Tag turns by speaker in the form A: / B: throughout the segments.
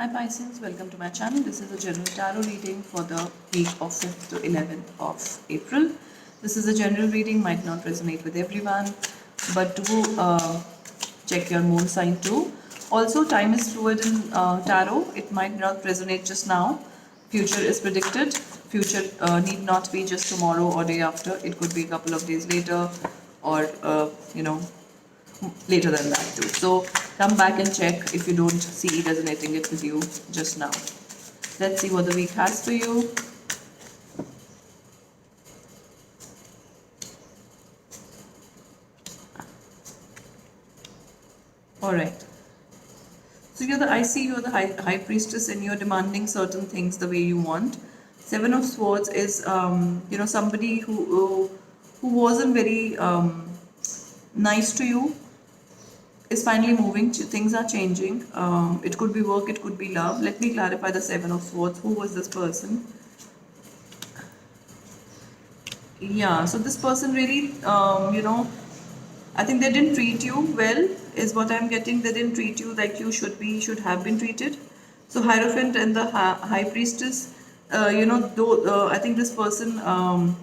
A: Hi Pisces, welcome to my channel. This is a general tarot reading for the week of 5th to 11th of April. This is a general reading, might not resonate with everyone, but do check your moon sign too. Also, time is fluid in tarot. It might not resonate just now. Future is predicted. Future need not be just tomorrow or day after. It could be a couple of days later or, later than that too. So come back and check if you don't see resonating it with you just now. Let's see what the week has for you. All right. So I see you're the high priestess and you're demanding certain things the way you want. Seven of Swords is somebody who wasn't very nice to you is finally moving. Things are changing. It could be work, it could be love. Let me clarify the Seven of Swords. Who was this person? Yeah, so this person really, I think they didn't treat you well, is what I'm getting. They didn't treat you like you should have been treated. So Hierophant and the High Priestess, I think this person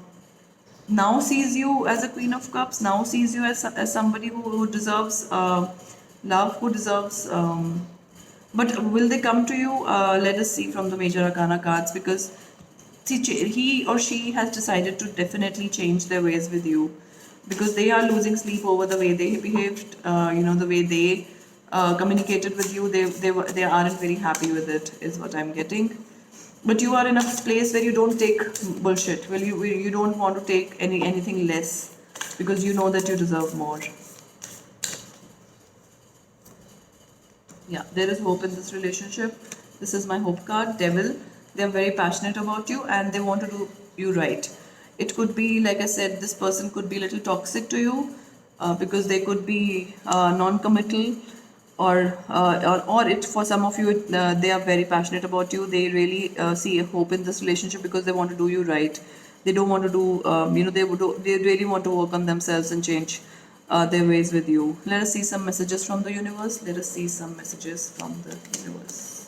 A: now sees you as a Queen of Cups, now sees you as somebody who deserves love, who deserves. But will they come to you? Let us see from the Major Arcana cards, because see, he or she has decided to definitely change their ways with you, because they are losing sleep over the way they behaved, the way they communicated with you. They aren't very happy with it, is what I'm getting. But you are in a place where you don't take bullshit. Well, you don't want to take anything less, because you know that you deserve more. Yeah, there is hope in this relationship. This is my hope card, Devil. They are very passionate about you and they want to do you right. It could be, like I said, this person could be a little toxic to you, because they could be non-committal, or it, for some of you, they are very passionate about you. They really see a hope in this relationship because they want to do you right. They don't want to do, they really want to work on themselves and change their ways with you. Let us see some messages from the universe. Let us see some messages from the universe.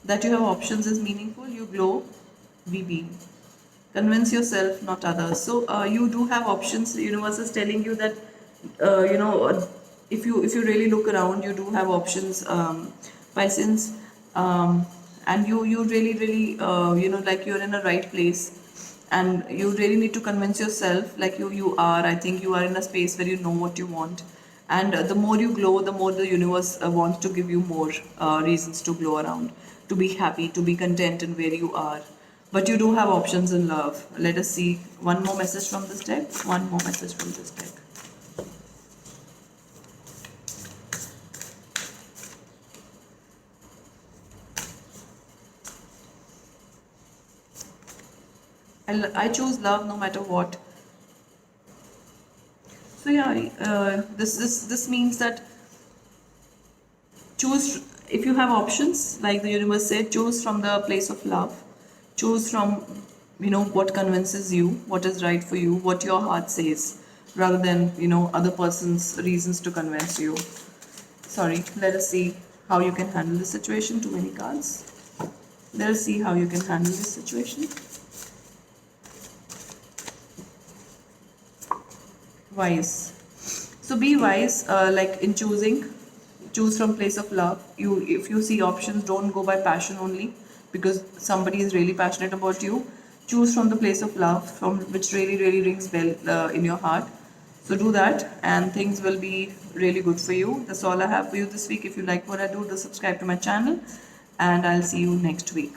A: That you have options is meaningful. You glow, we beam. Convince yourself, not others. So you do have options. The universe is telling you that, if you really look around, you do have options, Pisces, and you really like you're in a right place, and you really need to convince yourself, like you are. I think you are in a space where you know what you want, and the more you glow, the more the universe wants to give you more reasons to glow around, to be happy, to be content in where you are. But you do have options in love. Let us see one more message from this deck. One more message from this deck. I choose love no matter what. So yeah, this means that choose, if you have options, like the universe said, choose from the place of love. Choose from what convinces you, what is right for you, what your heart says, rather than other person's reasons to convince you. Sorry, let us see how you can handle this situation. Too many cards. Let us see how you can handle this situation. Wise. So be wise, like in choosing. Choose from place of love. If you see options, don't go by passion only, because somebody is really passionate about you. Choose from the place of love, from which really rings bell in your heart. So do that, and things will be really good for you. That's all I have for you this week. If you like what I do, do subscribe to my channel, and I'll see you next week.